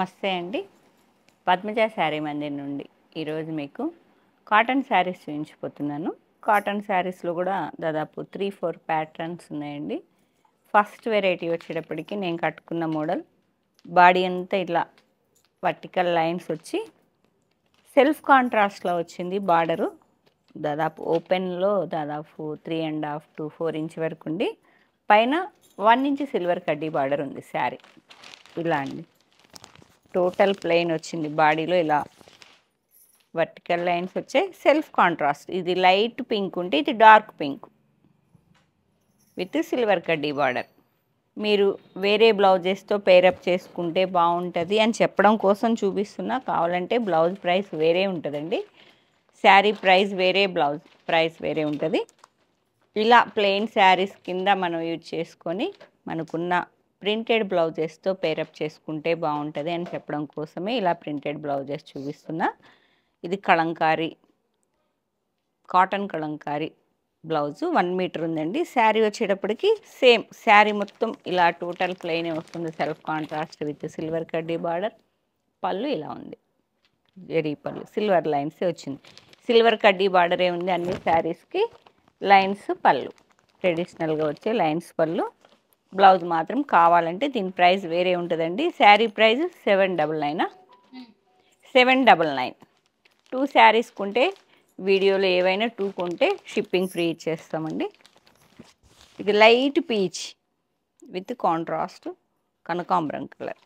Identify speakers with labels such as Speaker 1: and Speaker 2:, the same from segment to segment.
Speaker 1: నమస్తే అండి. పద్మజ శారీ మందిర్ నుండి ఈరోజు మీకు కాటన్ శారీస్ చూపించిపోతున్నాను. కాటన్ శారీస్లో కూడా దాదాపు 3-4 ప్యాటర్న్స్ ఉన్నాయండి. ఫస్ట్ వెరైటీ వచ్చేటప్పటికి నేను కట్టుకున్న మోడల్ బాడీ అంతా ఇట్లా వర్టికల్ లైన్స్ వచ్చి సెల్ఫ్ కాంట్రాస్ట్లో వచ్చింది. బార్డరు దాదాపు ఓపెన్లో దాదాపు 3.5 to 4 ఇంచ్ వరకు ఉండి పైన 1 ఇంచ్ సిల్వర్ కడ్డీ బార్డర్ ఉంది. శారీ ఇలా అండి, టోటల్ ప్లెయిన్ వచ్చింది. బాడీలో ఇలా వర్టికల్ లైన్స్ వచ్చాయి. సెల్ఫ్ కాంట్రాస్ట్, ఇది లైట్ పింక్ ఉంటే ఇది డార్క్ పింక్ విత్ సిల్వర్ కడ్డీ బార్డర్. మీరు వేరే బ్లౌజెస్తో పేరప్ చేసుకుంటే బాగుంటుంది అని చెప్పడం కోసం చూపిస్తున్నా. కావాలంటే బ్లౌజ్ ప్రైస్ వేరే ఉంటుందండి, శారీ ప్రైస్ వేరే, బ్లౌజ్ ప్రైస్ వేరే ఉంటుంది. ఇలా ప్లెయిన్ శారీస్ కింద మనం యూజ్ చేసుకొని మనకున్న ప్రింటెడ్ బ్లౌజెస్తో పేరప్ చేసుకుంటే బాగుంటుంది అని చెప్పడం కోసమే ఇలా ప్రింటెడ్ బ్లౌజెస్ చూపిస్తున్నా. ఇది kalamkari, cotton kalamkari blouse 1 meter ఉందండి. శారీ వచ్చేటప్పటికి సేమ్ శారీ మొత్తం ఇలా టోటల్ ప్లెయిన్ వస్తుంది. సెల్ఫ్ కాంట్రాస్ట్ విత్ సిల్వర్ కడ్డీ బార్డర్. పళ్ళు ఇలా ఉంది, జరీ పళ్ళు, సిల్వర్ లైన్స్ వచ్చింది. సిల్వర్ కడ్డీ బార్డరే ఉంది అన్ని శారీస్కి. లైన్స్ పళ్ళు, ట్రెడిషనల్గా వచ్చే లైన్స్ పళ్ళు. బ్లౌజ్ మాత్రం కావాలంటే దీని ప్రైస్ వేరే ఉంటుందండి. శారీ ప్రైస్ 799. 799. 2 శారీస్ కొంటే, వీడియోలో ఏవైనా 2 కొంటే షిప్పింగ్ ఫ్రీ ఇచ్చేస్తామండి. ఇది లైట్ పీచ్ విత్ కాంట్రాస్ట్ కనకాంబరం కలర్.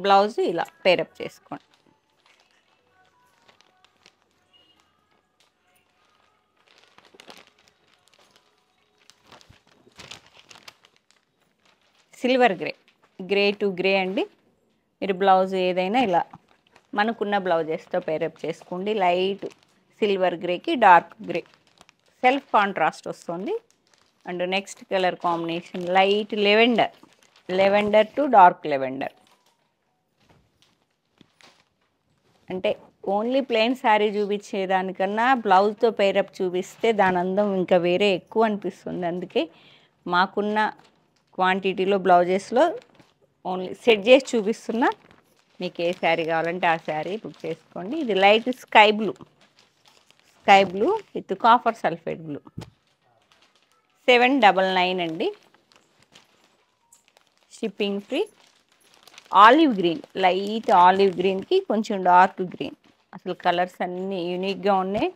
Speaker 1: బ్లౌజ్ ఇలా పేరప్ చేసుకోండి. Silver grey, grey to grey అండి. మీరు బ్లౌజ్ ఏదైనా ఇలా మనకున్న బ్లౌజెస్తో పేరప్ చేసుకోండి. లైట్ సిల్వర్ గ్రేకి డార్క్ గ్రే సెల్ఫ్ కాంట్రాస్ట్ వస్తుంది. And next colour combination light lavender, lavender to dark lavender. అంటే ఓన్లీ ప్లెయిన్ శారీ చూపించేదానికన్నా బ్లౌజ్తో పేరప్ చూపిస్తే దాని అందం ఇంకా వేరే ఎక్కువ అనిపిస్తుంది. అందుకే మాకున్న క్వాంటిటీలో బ్లౌజెస్లో ఓన్లీ సెట్ చేసి చూపిస్తున్నా. మీకు ఏ శారీ కావాలంటే ఆ శారీ బుక్ చేసుకోండి. ఇది light sky blue, sky blue with copper sulphate blue. 799 అండి, shipping free. Olive green, light olive గ్రీన్కి కొంచెం డార్క్ గ్రీన్, అసలు కలర్స్ అన్నీ యూనిక్గా ఉన్నాయి.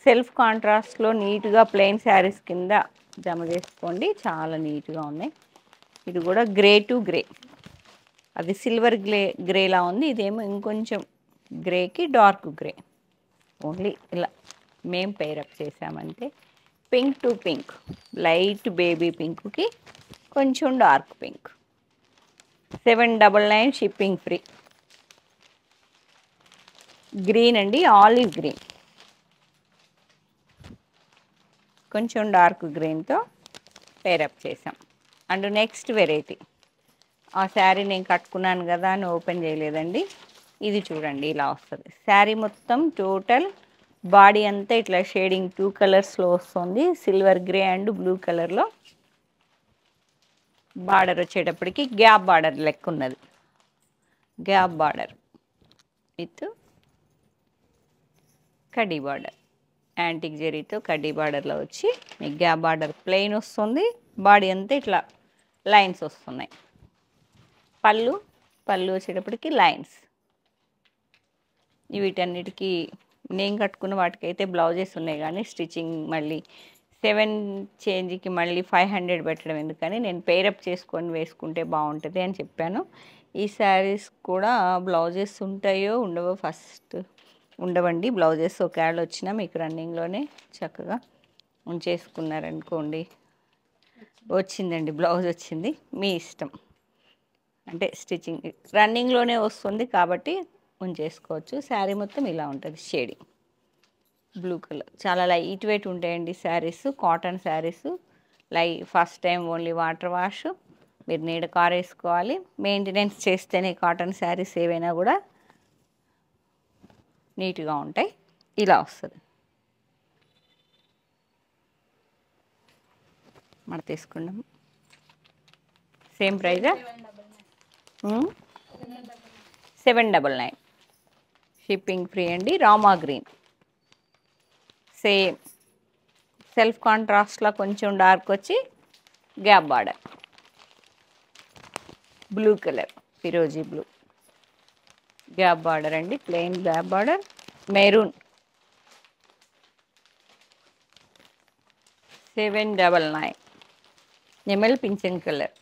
Speaker 1: సెల్ఫ్ కాంట్రాస్ట్లో నీట్గా ప్లెయిన్ శారీస్ కింద జమ చేసుకోండి, చాలా నీట్గా ఉన్నాయి. ఇది కూడా గ్రే టు గ్రే, అది సిల్వర్ గ్రేలా ఉంది, ఇదేమో ఇంకొంచెం గ్రేకి డార్క్ గ్రే. ఓన్లీ ఇలా మేం పేరప్ చేసామంటే. Pink to pink, light baby పింక్కి కొంచెం dark pink. 799 shipping free. Green అండి, ఆలివ్ గ్రీన్, కొంచెం డార్క్ గ్రీన్తో పేరప్ చేసాం. అండ్ నెక్స్ట్ వెరైటీ, ఆ శారీ నేను కట్టుకున్నాను కదా అని ఓపెన్ చేయలేదండి. ఇది చూడండి ఇలా వస్తుంది. శారీ మొత్తం టోటల్ బాడీ అంతా ఇట్లా షేడింగ్ 2 కలర్స్లో వస్తుంది. సిల్వర్ గ్రే అండ్ బ్లూ కలర్లో. బార్డర్ వచ్చేటప్పటికి గ్యాప్ బార్డర్ లెక్క ఉన్నది, గ్యాప్ బార్డర్ విత్ కడ్డీ బార్డర్. యాంటిక్ జరీతో కడ్డీ బార్డర్లో వచ్చి మీకు గ్యాప్ బార్డర్ ప్లెయిన్ వస్తుంది. బాడీ అంతా ఇట్లా లైన్స్ వస్తున్నాయి. పళ్ళు, పళ్ళు వచ్చేటప్పటికి లైన్స్. వీటన్నిటికీ నేను కట్టుకున్న వాటికైతే బ్లౌజెస్ ఉన్నాయి, కానీ స్టిచ్చింగ్ మళ్ళీ 7 చేంజ్కి మళ్ళీ 500 పెట్టడం ఎందుకని నేను పేరప్ చేసుకొని వేసుకుంటే బాగుంటుంది అని చెప్పాను. ఈ శారీస్ కూడా బ్లౌజెస్ ఉంటాయో ఉండవో, ఫస్ట్ ఉండవండి బ్లౌజెస్. ఒకవేళ వచ్చినా మీకు రన్నింగ్లోనే చక్కగా ఉంచేసుకున్నారనుకోండి. వచ్చిందండి, బ్లౌజ్ వచ్చింది, మీ ఇష్టం. అంటే స్టిచ్చింగ్ రన్నింగ్లోనే వస్తుంది కాబట్టి ఉంచేసుకోవచ్చు. శారీ మొత్తం ఇలా ఉంటుంది, షేడింగ్ బ్లూ కలర్. చాలా లైట్ వెయిట్ ఉంటాయండి saris, cotton saris. First time only water wash, మీరు నీడ కారేసుకోవాలి. మెయింటెనెన్స్ చేస్తేనే కాటన్ శారీస్ ఏవైనా కూడా నీట్గా ఉంటాయి. ఇలా వస్తుంది. మన తీసుకున్నాం. సేమ్ ప్రైజా? 799. షిప్పింగ్ ఫ్రీ అండి. రామా గ్రీన్ సేమ్ సెల్ఫ్ కాంట్రాస్ట్లో కొంచెం డార్క్ వచ్చి గ్యాప్ బార్డర్. బ్లూ కలర్ ఫిరోజీ బ్లూ గ్యాప్ బార్డర్ అండి. Plain gap border. మెరూన్ 799. నెమల్ పింఛన్ కలర్.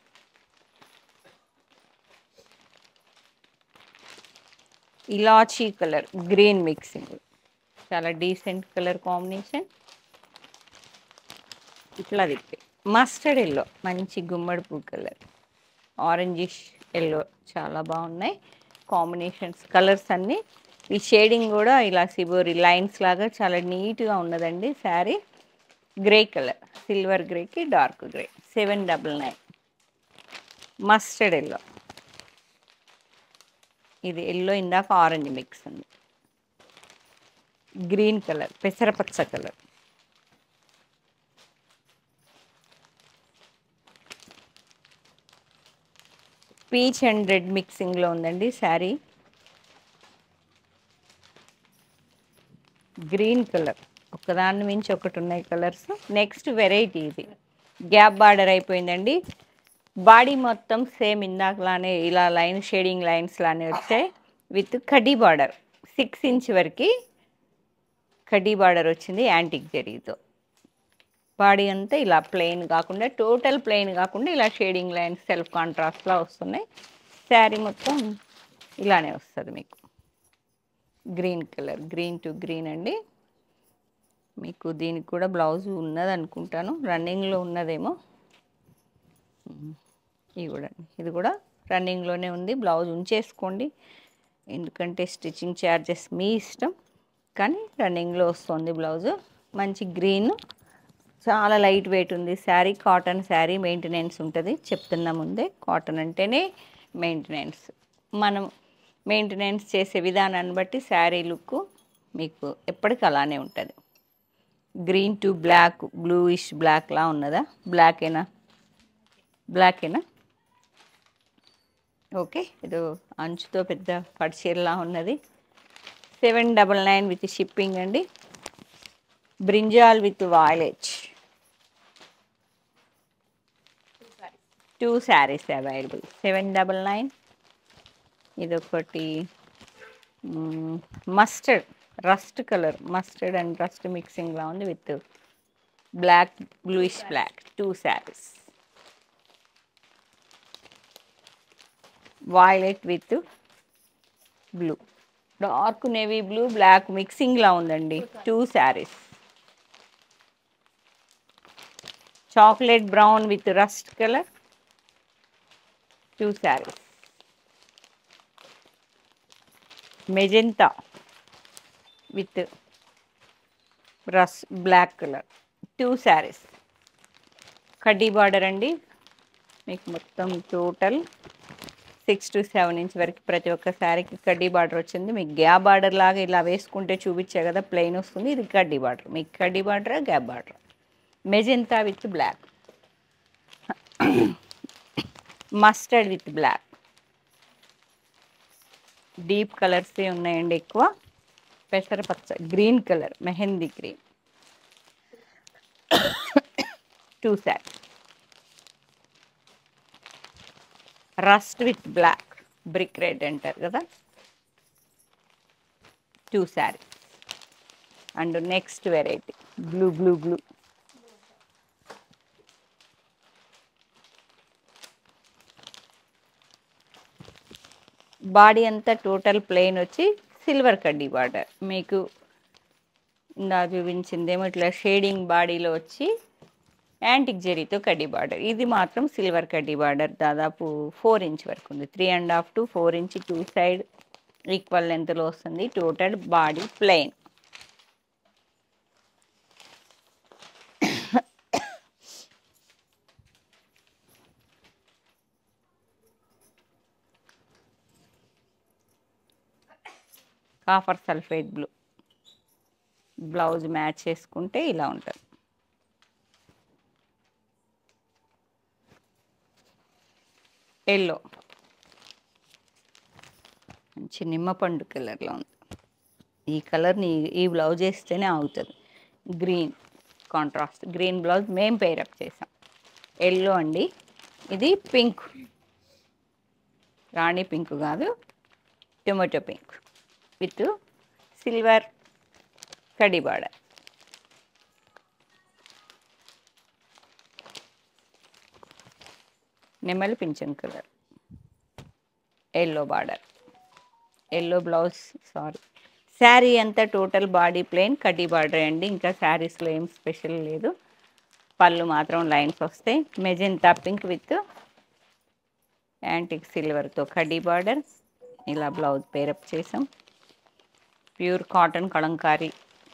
Speaker 1: ఇలాచీ కలర్ గ్రీన్ మిక్సింగ్. చాలా డీసెంట్ కలర్ కాంబినేషన్. ఇట్లా తిప్పి మస్టర్డ్ ఎల్లో మంచి గుమ్మడి పూ కలర్. ఆరెంజిష్ ఎల్లో చాలా బాగున్నాయి కాంబినేషన్స్. కలర్స్ అన్నీ ఈ షేడింగ్ కూడా ఇలా సిబోరి లైన్స్ లాగా చాలా నీట్గా ఉన్నదండి శారీ. గ్రే కలర్ సిల్వర్ గ్రేకి డార్క్ గ్రే. 799. Mustard yellow. ఇది ఎల్లో ఇందాక ఆరెంజ్ మిక్స్ ఉంది. గ్రీన్ కలర్ పెసరపచ్చ కలర్. పీచ్ అండ్ రెడ్ మిక్సింగ్లో ఉందండి శారీ. గ్రీన్ కలర్ ఒకదాని మించి ఒకటి ఉన్నాయి కలర్స్. నెక్స్ట్ వెరైటీ ఇది గ్యాప్ బార్డర్ అయిపోయిందండి. బాడీ మొత్తం సేమ్ ఇందాకలానే ఇలా లైన్ షేడింగ్ లైన్స్ లానే వచ్చాయి విత్ కడ్డీ బార్డర్. 6 ఇంచ్ వరకు కడ్డీ బార్డర్ వచ్చింది యాంటిక్ జరీతో. బాడీ అంతా ఇలా ప్లెయిన్ కాకుండా టోటల్ ప్లెయిన్ కాకుండా ఇలా షేడింగ్ లైన్స్ సెల్ఫ్ కాంట్రాస్ట్లా వస్తున్నాయి. శారీ మొత్తం ఇలానే వస్తుంది మీకు. Green colour green to green అండి. మీకు దీనికి కూడా బ్లౌజ్ ఉన్నది అనుకుంటాను, రన్నింగ్లో ఉన్నదేమో. ఇది కూడా రన్నింగ్లోనే ఉంది. బ్లౌజ్ ఉంచేసుకోండి ఎందుకంటే స్టిచ్చింగ్ ఛార్జెస్ మీ ఇష్టం, కానీ రన్నింగ్లో వస్తుంది బ్లౌజు. మంచి గ్రీన్ చాలా లైట్ వెయిట్ ఉంది శారీ. కాటన్ శారీ మెయింటెనెన్స్ ఉంటుంది చెప్తున్నా ముందే. కాటన్ అంటేనే మెయింటెనెన్స్. మనం మెయింటెనెన్స్ చేసే విధానాన్ని బట్టి శారీ లుక్ మీకు ఎప్పటికీ అలానే ఉంటుంది. గ్రీన్ టు బ్లాక్ బ్లూయిష్ బ్లాక్లా ఉన్నదా? బ్లాకేనా? ఓకే. ఇది అంచుతో పెద్ద పడిచీరలా ఉన్నది. 799 విత్ షిప్పింగ్ అండి. Brinjal with violet. 2 saris available. 799. ఇదొకటి mustard rust colour. Mustard and rust మిక్సింగ్లా ఉంది with black bluish black. 2 saris. Violet with blue dark navy blue black మిక్సింగ్లా ఉందండి. 2 saris. Chocolate brown with rust colour. 2 saris. Magenta with rust black colour. 2 saris. కడ్డీ border అండి. మీకు మొత్తం total 6 to 7 inch వరకు ప్రతి ఒక్క శారీకి కడ్డీ బార్డర్ వచ్చింది. మీకు గ్యాప్ బార్డర్ లాగా ఇలా వేసుకుంటే చూపించే కదా ప్లెయిన్ వస్తుంది. ఇది కడ్డీ బార్డర్. మీకు కడ్డీ border gap border. Magenta with black. Mustard with black. Deep కలర్సే ఉన్నాయండి ఎక్కువ. పెసరపచ్చ green colour mehndi green. 2 saris. Rust with black brick red అంటారు కదా. 2 saris. And next variety blue blue blue. Body అంతా టోటల్ ప్లెయిన్ వచ్చి సిల్వర్ కడ్డీ బార్డర్. మీకు ఇందా చూపించిందేమో ఇట్లా షేడింగ్ బాడీలో వచ్చి యాంటిక్ జరీతో కడ్డీ బార్డర్. ఇది మాత్రం సిల్వర్ కడ్డీ బార్డర్. దాదాపు 4 ఇంచ్ వరకు ఉంది. 3.5 to 4 ఇంచ్ 2 సైడ్ ఈక్వల్ లెంత్లో వస్తుంది. Total body plain. Copper sulphate blue. Blouse match చేసుకుంటే ఇలా ఉంటుంది. ఎల్లో, మంచి నిమ్మపండు కలర్లో ఉంది. ఈ కలర్ని ఈ బ్లౌజ్ వేస్తేనే అవుతుంది. గ్రీన్ కాంట్రాస్ట్ గ్రీన్ బ్లౌజ్ మేము పేరప్ చేసాం. ఎల్లో అండి. ఇది పింక్, రాణి పింక్ కాదు, tomato pink with silver kadhi border. నెమలి pension colour, yellow border, yellow blouse. Sari అంతా టోటల్ బాడీ ప్లెయిన్ కడ్డీ బార్డర్ అండి. ఇంకా శారీస్లో ఏం స్పెషల్ లేదు. పళ్ళు మాత్రం లైన్స్ వస్తాయి. మెజెంతా పింక్ విత్ యాంటిక్ సిల్వర్తో కడ్డీ బార్డర్. ఇలా బ్లౌజ్ పేరప్ చేసాం. ప్యూర్ కాటన్ కలంకారీ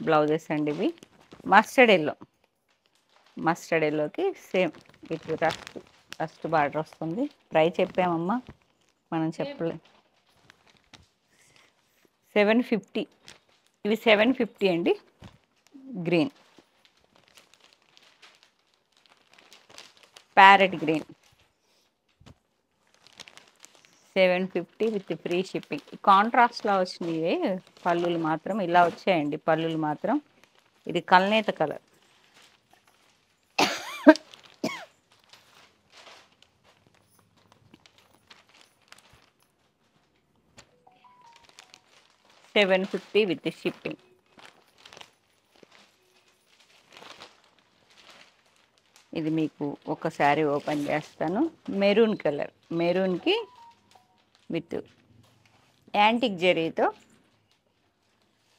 Speaker 1: బ్లౌజెస్ అండి ఇవి. మస్టర్డ్ ఎల్లోకి సేమ్ విత్ రస్ట్ బార్డర్ వస్తుంది. ప్రైస్ చెప్పామమ్మా, మనం చెప్పలేదు. 750. ఇవి 750 అండి. Green, parrot green 750 with free shipping. కాంట్రాస్ట్లో వచ్చినాయి పళ్ళులు మాత్రం ఇలా వచ్చాయండి. పళ్ళులు మాత్రం ఇది కల్నేత కలర్. $750 with shipping. ఇది మీకు ఒకసారి ఓపెన్ చేస్తాను. మెరూన్ కలర్, మెరూన్కి విత్ యాంటిక్ జరీతో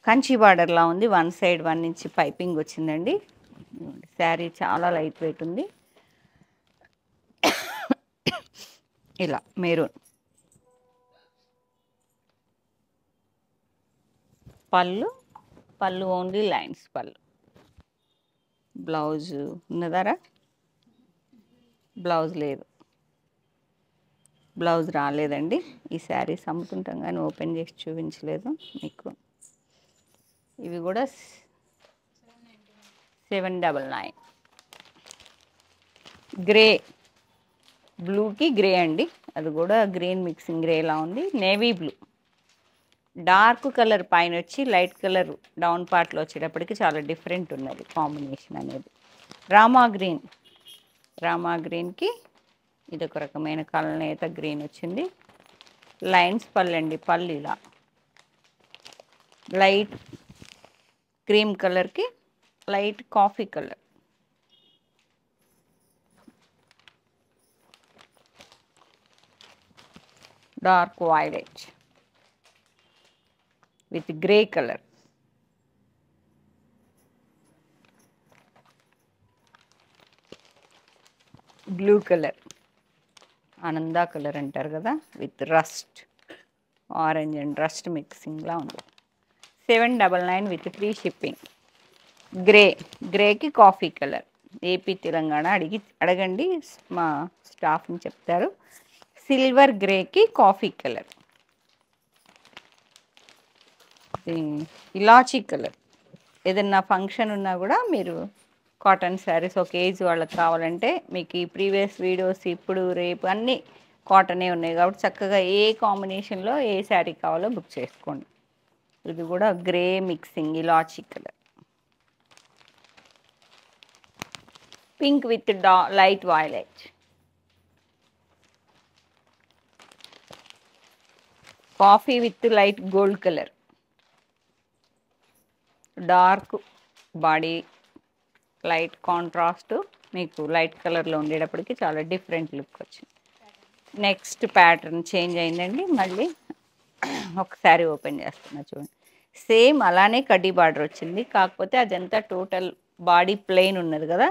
Speaker 1: కంచి బార్డర్లా ఉంది. 1 సైడ్ 1 ఇంచ్ పైపింగ్ వచ్చిందండి. శారీ చాలా లైట్ వెయిట్ ఉంది. ఇలా మెరూన్. పళ్ళు ఓన్లీ లైన్స్ పళ్ళు. బ్లౌజ్ ఉన్నదారా? బ్లౌజ్ లేదు, బ్లౌజ్ రాలేదండి. ఈ శారీస్ అమ్ముతుంటాం కానీ ఓపెన్ చేసి చూపించలేదు మీకు. ఇవి కూడా 799. గ్రే, బ్లూకి గ్రే అండి. అది కూడా గ్రీన్ మిక్సింగ్ గ్రేలా ఉంది. నేవీ బ్లూ, డార్క్ కలర్ పైన వచ్చి లైట్ కలర్ డౌన్ పార్ట్లో వచ్చేటప్పటికి చాలా డిఫరెంట్ ఉన్నది కాంబినేషన్ అనేది. రామా గ్రీన్కి ఇది ఒక రకమైన కలనేత గ్రీన్ వచ్చింది. లైన్స్ పళ్ళు అండి. పళ్ళు ఇలా లైట్ క్రీమ్ కలర్కి light coffee colour. Dark violet with grey colour. Blue colour, ఆనందా కలర్ అంటారు కదా, with rust orange and rust మిక్సింగ్లా ఉంది. 799 విత్ ఫ్రీ షిప్పింగ్. గ్రేకి కాఫీ కలర్. ఏపీ తెలంగాణ అడగండి, మా స్టాఫ్ని చెప్తారు. సిల్వర్ గ్రేకి కాఫీ కలర్. ఇలాచీ కలర్. ఏదన్నా ఫంక్షన్ ఉన్నా కూడా మీరు కాటన్ శారీస్ ఒక ఏజ్ వాళ్ళకి కావాలంటే మీకు ఈ ప్రీవియస్ వీడియోస్ ఇప్పుడు రేపు అన్నీ కాటనే ఉన్నాయి కాబట్టి చక్కగా ఏ కాంబినేషన్లో ఏ శారీ కావాలో బుక్ చేసుకోండి. ఇది కూడా grey mixing elaichi colour. Pink with light violet. Coffee with light gold colour. Dark body light contrast మీకు లైట్ కలర్లో ఉండేటప్పటికి చాలా డిఫరెంట్ లుక్ వచ్చింది. నెక్స్ట్ ప్యాటర్న్ చేంజ్ అయిందండి. మళ్ళీ ఒకసారి ఓపెన్ చేస్తున్నా చూడండి. సేమ్ అలానే కడ్డీ బార్డర్ వచ్చింది, కాకపోతే అదంతా టోటల్ బాడీ ప్లెయిన్ ఉన్నది కదా,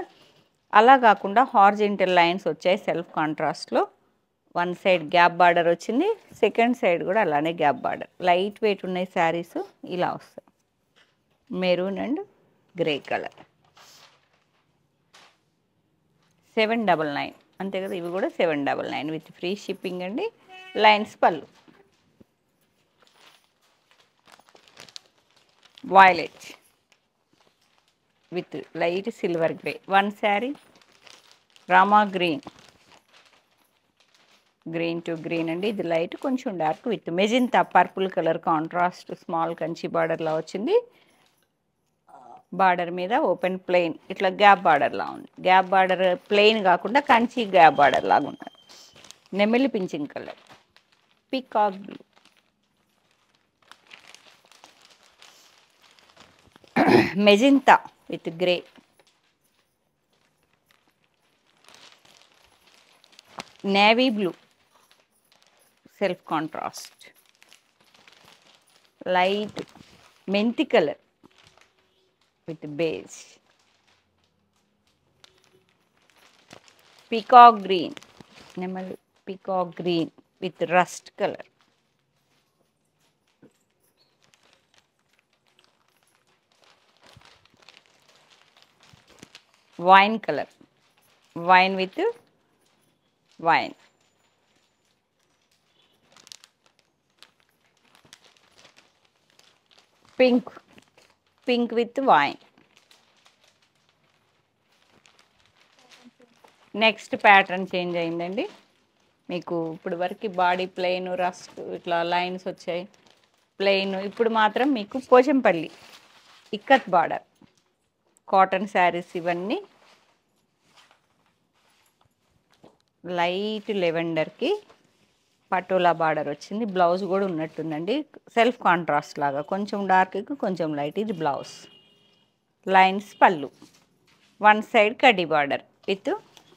Speaker 1: అలా కాకుండా హార్జెంటల్ లైన్స్ వచ్చాయి సెల్ఫ్ కాంట్రాస్ట్లో. 1 సైడ్ గ్యాప్ బార్డర్ వచ్చింది, సెకండ్ సైడ్ కూడా అలానే గ్యాప్ బార్డర్. లైట్ వెయిట్ ఉన్నాయి శారీస్. ఇలా వస్తాయి. Maroon and grey colour. 799 అంతే కదా. ఇవి కూడా 799 విత్ ఫ్రీ షిప్పింగ్ అండి. లైన్స్ పళ్ళు. Violet with light silver grey. 1 sari. Rama green, green to green అండి. ఇది లైట్ కొంచెం dark with magenta purple colour contrast small Kanchi బార్డర్లా వచ్చింది. బార్డర్ మీద ఓపెన్ ప్లెయిన్ ఇట్లా గ్యాప్ బార్డర్లా ఉంది. గ్యాప్ బార్డర్ ప్లెయిన్ కాకుండా కంచి గ్యాప్ బార్డర్ లాగా ఉన్నది. నెమిలి పింఛింగ్ colour, peacock blue, magenta with grey, navy blue self contrast, light మెంతి colour with beige, peacock green, నెమలి peacock green with rust colour, wine colour, wine with wine, pink, pink with wine. Next pattern change అయిందండి. మీకు ఇప్పుడు వరకు body plain rust ఇట్లా lines వచ్చాయి plain. ఇప్పుడు మాత్రం మీకు పోచంపల్లి ఇక్కత్ బార్డర్ కాటన్ శారీస్ ఇవన్నీ లైట్ లెవెండర్కి పటోలా బార్డర్ వచ్చింది. బ్లౌజ్ కూడా ఉన్నట్టుందండి సెల్ఫ్ కాంట్రాస్ట్ లాగా, కొంచెం డార్క్కి కొంచెం లైట్. ఇది బ్లౌజ్, లైన్స్ పళ్ళు, వన్ సైడ్ కడ్డీ border with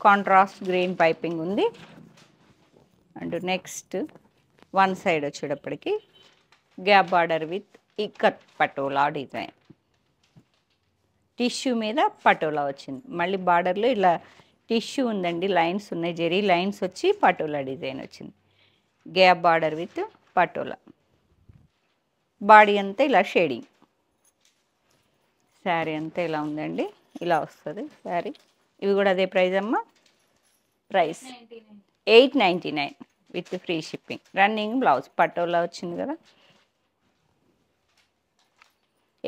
Speaker 1: contrast green piping ఉంది. అండ్ నెక్స్ట్ వన్ సైడ్ వచ్చేటప్పటికి gap border with ikat patola design, tissue మీద పటోలా వచ్చింది. మళ్ళీ బార్డర్లో ఇలా టిష్యూ ఉందండి, లైన్స్ ఉన్నాయి, జెరీ లైన్స్ వచ్చి పటోలా డిజైన్ వచ్చింది. Gap border with patola, body అంతా ఇలా షేడింగ్. శారీ అంతా ఇలా ఉందండి, ఇలా వస్తుంది శారీ. ఇవి కూడా అదే ప్రైస్ అమ్మ. Price 899 with free shipping. Running blouse patola వచ్చింది కదా,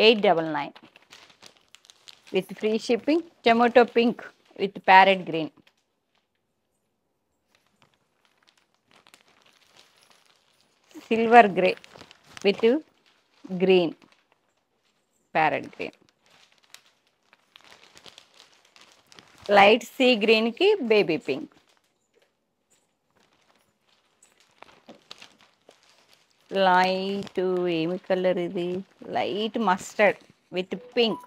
Speaker 1: 899 with free shipping. Tomato pink with parrot green, silver grey with green, parrot green, light sea గ్రీన్కి బేబీ పింక్, లైట్ ఏమి కలర్ ఇది, light mustard with pink,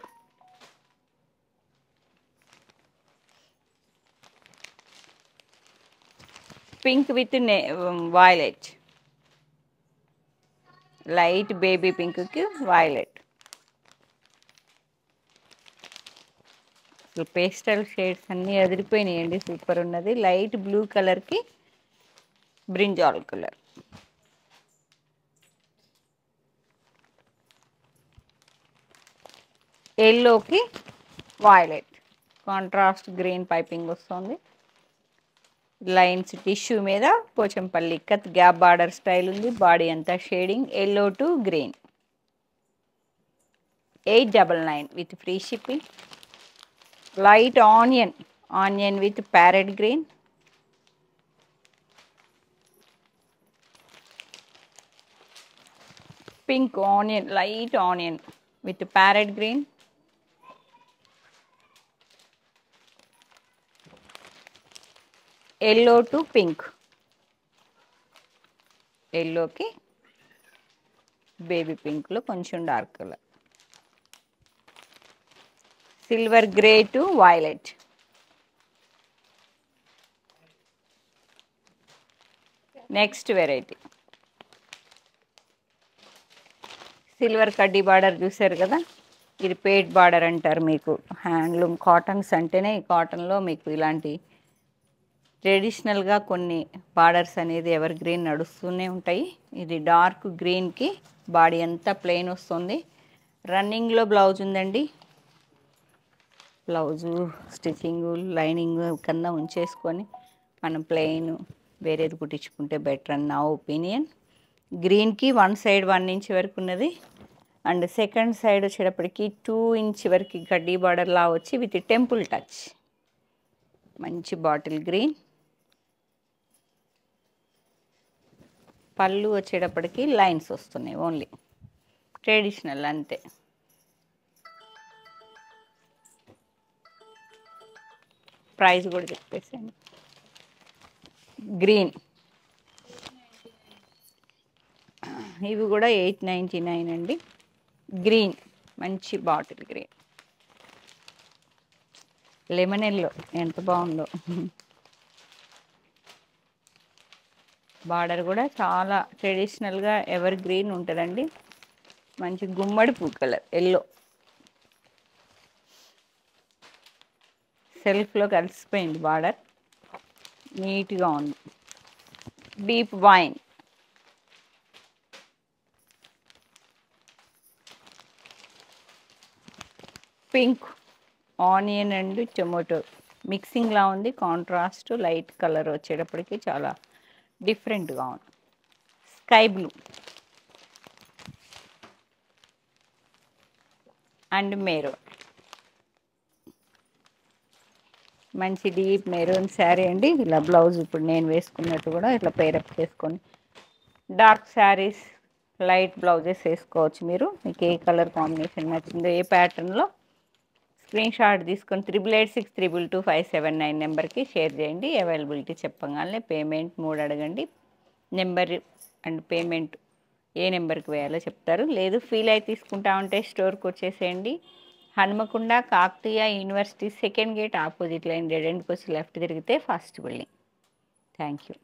Speaker 1: pink with violet, light baby పింక్కి violet. అసలు pastel shades అన్నీ అదిరిపోయినాయండి, super ఉన్నది. Light blue కలర్కి brinjal colour, ఎల్లోకి వైలెట్, కాంట్రాస్ట్ గ్రీన్ పైపింగ్ వస్తుంది. లైన్స్ టిష్యూ మీద Pochampally ikat gap border style ఉంది. బాడీ అంతా shading yellow to green. 899 with free shipping. Light onion with parrot green, pink onion, light onion with parrot green, yellow to pink, ఎల్లోకి baby పింక్లో కొంచెం dark colour, silver grey to violet, next variety silver కడ్డీ border చూసారు కదా, ఇది పేట్ border అంటారు. మీకు handloom cottons అంటేనే ఈ కాటన్లో మీకు ఇలాంటి ట్రెడిషనల్గా కొన్ని బార్డర్స్ అనేది ఎవర్ గ్రీన్ నడుస్తూనే ఉంటాయి. ఇది డార్క్ గ్రీన్కి బాడీ అంతా ప్లెయిన్ వస్తుంది. రన్నింగ్లో బ్లౌజ్ ఉందండి. బ్లౌజు స్టిచ్చింగు లైనింగ్ కన్నా ఉంచేసుకొని మనం ప్లెయిన్ వేరేది కుట్టించుకుంటే బెటర్ అని నా ఒపీనియన్. గ్రీన్కి వన్ సైడ్ 1 ఇంచ్ వరకు ఉన్నది. అండ్ సెకండ్ సైడ్ వచ్చేటప్పటికి 2 ఇంచ్ వరకు గడ్డీ బార్డర్లా వచ్చి విత్ టెంపుల్ టచ్. మంచి బాటిల్ గ్రీన్, పళ్ళు వచ్చేటప్పటికి లైన్స్ వస్తున్నాయి, ఓన్లీ ట్రెడిషనల్ అంతే. ప్రైస్ కూడా చెప్పేసాను. గ్రీన్ ఇవి కూడా 899 అండి. గ్రీన్ మంచి బాటిల్ గ్రీన్, లెమన్ ఎల్లో ఎంత బాగుందో. బార్డర్ కూడా చాలా ట్రెడిషనల్గా ఎవర్ గ్రీన్ ఉంటుందండి. మంచి గుమ్మడి పూ కలర్ ఎల్లో, సెల్ఫ్లో కలిసిపోయింది బార్డర్, నీట్గా ఉంది. Deep wine pink, onion and tomato మిక్సింగ్లా ఉంది. కాంట్రాస్ట్ లైట్ కలర్ వచ్చేటప్పటికి చాలా డిఫరెంట్గా ఉంది. స్కై బ్లూ అండ్ మెరూన్, మంచి డీప్ మెరూన్ శారీ అండి. ఇలా బ్లౌజ్ ఇప్పుడు నేను వేసుకున్నట్టు కూడా ఇట్లా పేరప్ చేసుకొని డార్క్ శారీస్ లైట్ బ్లౌజెస్ వేసుకోవచ్చు మీరు. మీకు ఏ కలర్ కాంబినేషన్ నచ్చిందో, ఏ ప్యాటర్న్లో స్క్రీన్ షాట్ తీసుకొని 8863222579 నెంబర్కి షేర్ చేయండి. అవైలబిలిటీ చెప్పగానే పేమెంట్ 3 అడగండి. నెంబర్ అండ్ పేమెంట్ ఏ నెంబర్కి వేయాలో చెప్తారు. లేదు ఫీల్ అయి తీసుకుంటా ఉంటే స్టోర్కి వచ్చేసేయండి. Hanumakonda Kakatiya university second gate opposite line, రెడ్ అండ్ కోసి లెఫ్ట్ తిరిగితే ఫస్ట్ బిల్డింగ్. Thank you.